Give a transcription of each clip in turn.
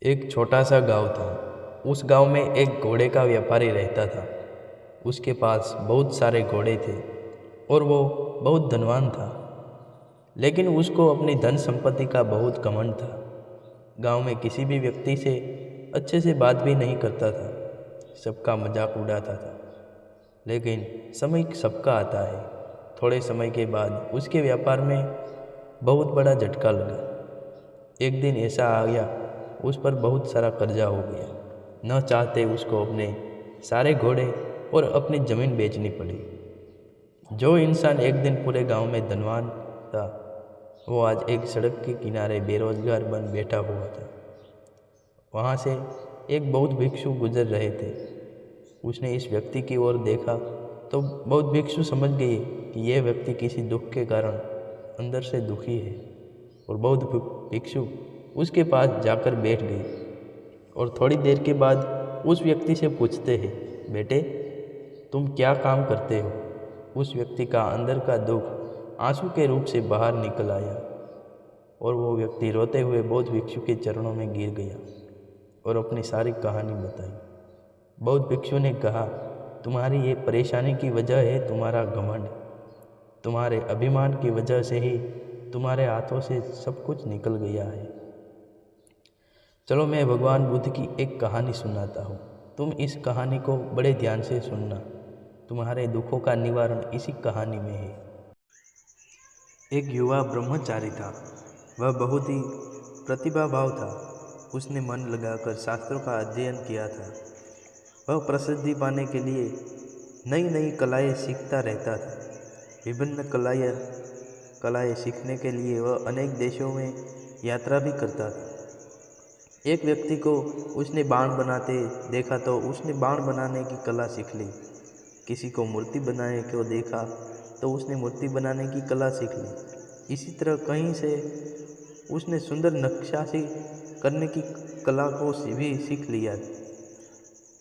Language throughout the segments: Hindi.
एक छोटा सा गांव था। उस गांव में एक घोड़े का व्यापारी रहता था। उसके पास बहुत सारे घोड़े थे और वो बहुत धनवान था। लेकिन उसको अपनी धन संपत्ति का बहुत घमंड था। गांव में किसी भी व्यक्ति से अच्छे से बात भी नहीं करता था, सबका मजाक उड़ाता था। लेकिन समय सबका आता है। थोड़े समय के बाद उसके व्यापार में बहुत बड़ा झटका लगा। एक दिन ऐसा आ गया, उस पर बहुत सारा कर्जा हो गया। न चाहते उसको अपने सारे घोड़े और अपनी ज़मीन बेचनी पड़ी। जो इंसान एक दिन पूरे गांव में धनवान था, वो आज एक सड़क के किनारे बेरोजगार बन बैठा हुआ था। वहाँ से एक बहुत भिक्षु गुजर रहे थे। उसने इस व्यक्ति की ओर देखा तो बहुत भिक्षु समझ गए कि यह व्यक्ति किसी दुख के कारण अंदर से दुखी है, और बहुत भिक्षु उसके पास जाकर बैठ गई और थोड़ी देर के बाद उस व्यक्ति से पूछते हैं, बेटे तुम क्या काम करते हो? उस व्यक्ति का अंदर का दुख आंसू के रूप से बाहर निकल आया और वो व्यक्ति रोते हुए बौद्ध भिक्षु के चरणों में गिर गया और अपनी सारी कहानी बताई। बौद्ध भिक्षु ने कहा, तुम्हारी ये परेशानी की वजह है तुम्हारा घमंड। तुम्हारे अभिमान की वजह से ही तुम्हारे हाथों से सब कुछ निकल गया है। चलो मैं भगवान बुद्ध की एक कहानी सुनाता हूँ। तुम इस कहानी को बड़े ध्यान से सुनना। तुम्हारे दुखों का निवारण इसी कहानी में है। एक युवा ब्रह्मचारी था। वह बहुत ही प्रतिभावान था। उसने मन लगाकर शास्त्रों का अध्ययन किया था। वह प्रसिद्धि पाने के लिए नई नई कलाएं सीखता रहता था। विभिन्न कलाएं सीखने के लिए वह अनेक देशों में यात्रा भी करता था। एक व्यक्ति को उसने बाण बनाते देखा तो उसने बाण बनाने की कला सीख ली। किसी को मूर्ति बनाने को देखा तो उसने मूर्ति बनाने की कला सीख ली। इसी तरह कहीं से उसने सुंदर नक्काशी करने की कला को भी सीख लिया।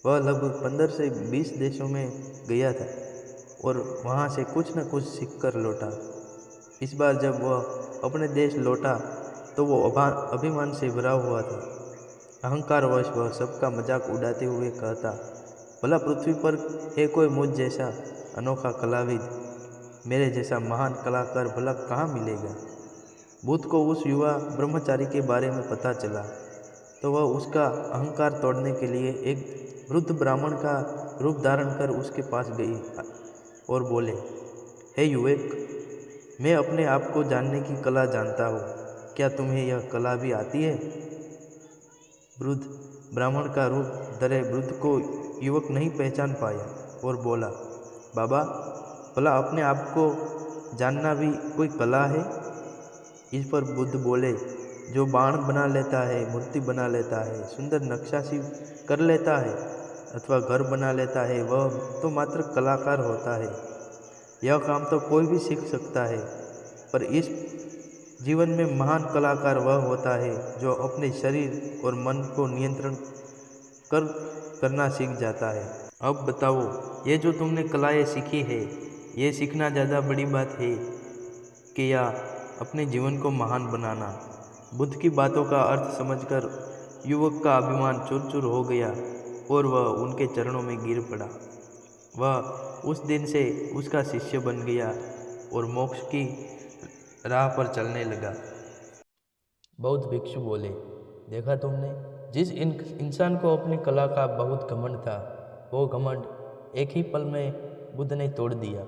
वह लगभग 15 से 20 देशों में गया था और वहाँ से कुछ न कुछ सीख कर लौटा। इस बार जब वह अपने देश लौटा तो वो अभिमान से भरा हुआ था। अहंकारवश वह सबका मजाक उड़ाते हुए कहता, भला पृथ्वी पर है कोई मुझ जैसा अनोखा कलाविद? मेरे जैसा महान कलाकार भला कहाँ मिलेगा? बुद्ध को उस युवा ब्रह्मचारी के बारे में पता चला तो वह उसका अहंकार तोड़ने के लिए एक वृद्ध ब्राह्मण का रूप धारण कर उसके पास गई और बोले, हे युवक, मैं अपने आप को जानने की कला जानता हूँ। क्या तुम्हें यह कला भी आती है? वृद्ध ब्राह्मण का रूप धरे वृद्ध को युवक नहीं पहचान पाया और बोला, बाबा, भला अपने आप को जानना भी कोई कला है? इस पर बुद्ध बोले, जो बाण बना लेता है, मूर्ति बना लेता है, सुंदर नक्काशी कर लेता है अथवा घर बना लेता है, वह तो मात्र कलाकार होता है। यह काम तो कोई भी सीख सकता है, पर इस जीवन में महान कलाकार वह होता है जो अपने शरीर और मन को नियंत्रण करना सीख जाता है। अब बताओ, ये जो तुमने कलाएं सीखी है, ये सीखना ज़्यादा बड़ी बात है कि या अपने जीवन को महान बनाना? बुद्ध की बातों का अर्थ समझकर युवक का अभिमान चूर चूर हो गया और वह उनके चरणों में गिर पड़ा। वह उस दिन से उसका शिष्य बन गया और मोक्ष की राह पर चलने लगा। बौद्ध भिक्षु बोले, देखा तुमने, जिस इंसान को अपनी कला का बहुत घमंड था, वो घमंड एक ही पल में बुद्ध ने तोड़ दिया।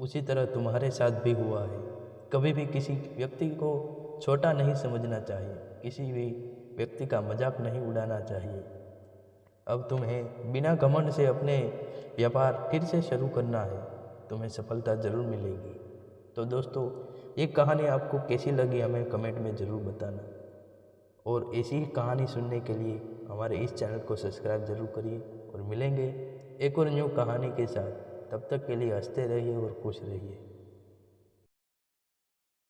उसी तरह तुम्हारे साथ भी हुआ है। कभी भी किसी व्यक्ति को छोटा नहीं समझना चाहिए, किसी भी व्यक्ति का मजाक नहीं उड़ाना चाहिए। अब तुम्हें बिना घमंड से अपने व्यापार फिर से शुरू करना है, तुम्हें सफलता ज़रूर मिलेगी। तो दोस्तों, ये कहानी आपको कैसी लगी हमें कमेंट में ज़रूर बताना, और ऐसी ही कहानी सुनने के लिए हमारे इस चैनल को सब्सक्राइब ज़रूर करिए। और मिलेंगे एक और न्यू कहानी के साथ। तब तक के लिए हंसते रहिए और खुश रहिए।